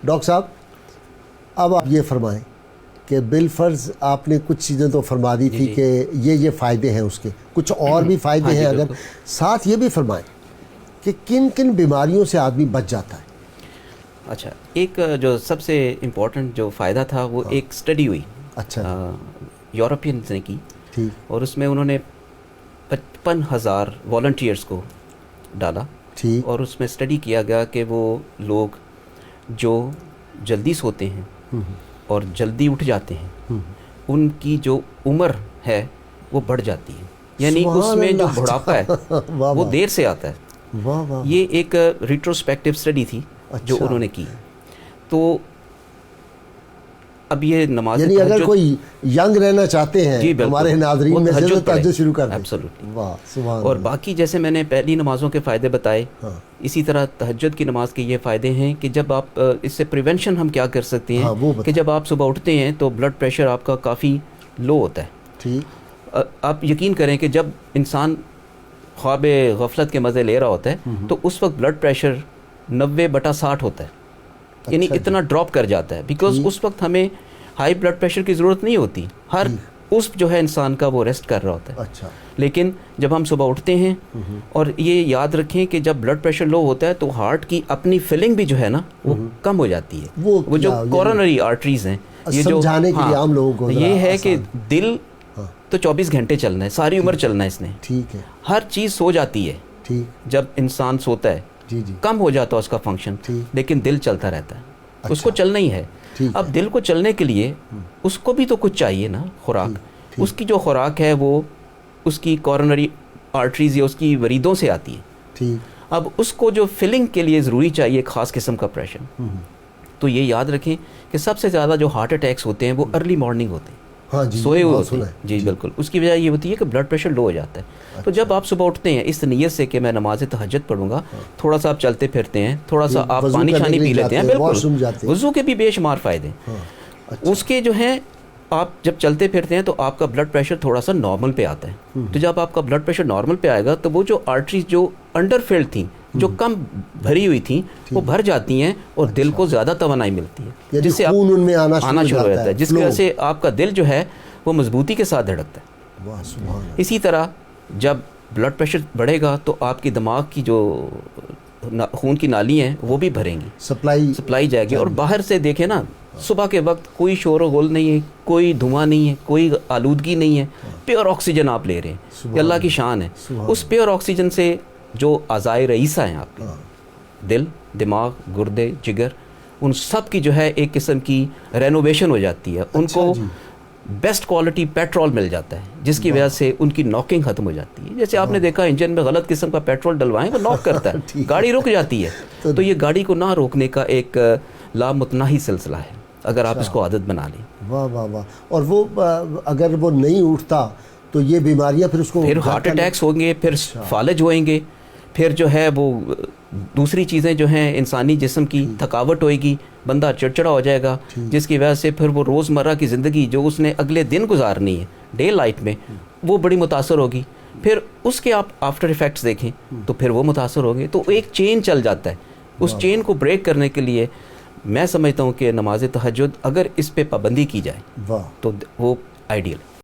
Doctor صاحب اب آپ یہ فرمائیں کہ بالفرض آپ نے کچھ چیزیں تو فرما دی تھی کہ یہ فائدے ہیں اس کے، کچھ اور بھی فائدے ہیں، اگر ساتھ یہ بھی فرمائیں کہ کن کن بیماریوں سے آدمی بچ جاتا ہے؟ اچھا، ایک جو سب سے امپورٹنٹ جو فائدہ تھا وہ ایک اسٹڈی ہوئی، اچھا یورپینز نے کی، ٹھیک، اور اس میں انہوں نے 55,000 والنٹیئرس کو ڈالا، ٹھیک، اور اس میں اسٹڈی کیا گیا کہ وہ لوگ جو جلدی سوتے ہیں اور جلدی اٹھ جاتے ہیں ان کی جو عمر ہے وہ بڑھ جاتی ہے، یعنی اس میں جو بڑھاپا ہے وہ دیر سے آتا ہے۔ یہ ایک ریٹروسپیکٹیو اسٹڈی تھی جو انہوں نے کی۔ تو اب یہ نماز یعنی اگر کوئی ینگ رہنا چاہتے ہیں ہمارے ناظرین میں سے تو تہجد شروع کر دیں۔ ایبسولوٹلی، واہ سبحان اور اللہ۔ باقی جیسے میں نے پہلی نمازوں کے فائدے بتائے، اسی طرح تہجد کی نماز کے یہ فائدے ہیں کہ جب آپ اس سے پریونشن ہم کیا کر سکتے ہیں کہ جب آپ صبح اٹھتے ہیں تو بلڈ پریشر آپ کا کافی لو ہوتا ہے۔ ٹھیک، آپ یقین کریں کہ جب انسان خواب غفلت کے مزے لے رہا ہوتا ہے تو اس وقت بلڈ پریشر 90/60 ہوتا ہے، یعنی اتنا ڈراپ کر جاتا ہے، بیکاز اس وقت ہمیں ہائی بلڈ پریشر کی ضرورت نہیں ہوتی، ہر اس جو ہے انسان کا وہ ریسٹ کر رہا ہوتا ہے۔ اچھا، لیکن جب ہم صبح اٹھتے ہیں، اور یہ یاد رکھیں کہ جب بلڈ پریشر لو ہوتا ہے تو ہارٹ کی اپنی فلنگ بھی جو ہے نا وہ کم ہو جاتی ہے، وہ جو کورونری آرٹریز ہیں، یہ جو سمجھانے کے لیے عام لوگوں کو یہ ہے کہ دل تو 24 گھنٹے چلنا ہے، ساری عمر چلنا ہے اس نے، ٹھیک ہے، ہر چیز سو جاتی ہے، ٹھیک، جب انسان سوتا ہے جی جی، کم ہو جاتا ہے اس کا فنکشن، لیکن دل چلتا رہتا ہے، اس کو چلنا ہی ہے۔ اب دل کو چلنے کے لیے اس کو بھی تو کچھ چاہیے نا، خوراک، اس کی جو خوراک ہے وہ اس کی کورونری آرٹریز یا اس کی وریدوں سے آتی ہے، ٹھیک، اب اس کو جو فلنگ کے لیے ضروری چاہیے ایک خاص قسم کا پریشر، تو یہ یاد رکھیں کہ سب سے زیادہ جو ہارٹ اٹیکس ہوتے ہیں وہ ارلی مارننگ ہوتے ہیں، سوئے ہوئے ہوتے ہیں، جی بالکل، اس کی وجہ یہ ہوتی ہے کہ بلڈ پریشر لو ہو جاتا ہے۔ تو جب آپ صبح اٹھتے ہیں اس نیت سے کہ میں نماز تہجد پڑھوں گا، تھوڑا سا آپ چلتے پھرتے ہیں، تھوڑا سا آپ پانی شانی پی لیتے ہیں، بالکل وضو کے بھی بے شمار فائدے ہیں اس کے جو ہیں۔ آپ جب چلتے پھرتے ہیں تو آپ کا بلڈ پریشر تھوڑا سا نارمل پہ آتا ہے، تو جب آپ کا بلڈ پریشر نارمل پہ آئے گا تو وہ جو آرٹریز جو انڈر فلڈ تھیں، جو کم بھری ہوئی تھیں، وہ بھر جاتی ہیں اور دل کو زیادہ توانائی ملتی ہے، جس سے خون ان میں آنا شروع ہو جاتا ہے، جس کی وجہ سے آپ کا دل جو ہے وہ مضبوطی کے ساتھ دھڑکتا ہے۔ اسی طرح جب بلڈ پریشر بڑھے گا تو آپ کی دماغ کی جو خون کی نالی ہیں وہ بھی بھریں گی، سپلائی جائے گی، اور باہر سے دیکھیں نا صبح کے وقت کوئی شور و غل نہیں ہے، کوئی دھواں نہیں ہے، کوئی آلودگی نہیں ہے، پیور آکسیجن آپ لے رہے ہیں، یہ اللہ کی شان ہے۔ اس پیور آکسیجن سے جو اعضائے رئیسہ ہیں آپ کے، دل، دماغ، گردے، جگر، ان سب کی جو ہے ایک قسم کی رینوویشن ہو جاتی ہے، ان کو بیسٹ کوالٹی پیٹرول مل جاتا ہے، جس کی وجہ سے ان کی ناکنگ ختم ہو جاتی ہے۔ جیسے آپ نے دیکھا انجن میں غلط قسم کا پیٹرول ڈلوائیں وہ ناک کرتا ہے، گاڑی رک جاتی ہے، تو یہ گاڑی کو نہ روکنے کا ایک لامتناہی سلسلہ ہے اگر آپ اس کو عادت بنا لیں۔ واہ واہ واہ، اور وہ اگر وہ نہیں اٹھتا تو یہ بیماریاں پھر اس کو، پھر ہارٹ اٹیکس ہوں گے، پھر فالج ہوئیں گے، پھر جو ہے وہ دوسری چیزیں جو ہیں انسانی جسم کی تھکاوٹ ہوئے گی، بندہ چڑچڑا ہو جائے گا، جس کی وجہ سے پھر وہ روزمرہ کی زندگی جو اس نے اگلے دن گزارنی ہے ڈے لائٹ میں وہ بڑی متاثر ہوگی، پھر اس کے آپ آفٹر ایفیکٹس دیکھیں تو پھر وہ متاثر ہوں گے، تو ایک چین چل جاتا ہے۔ اس چین کو بریک کرنے کے لیے میں سمجھتا ہوں کہ نماز تہجد اگر اس پہ پابندی کی جائے تو وہ آئیڈیل ہے۔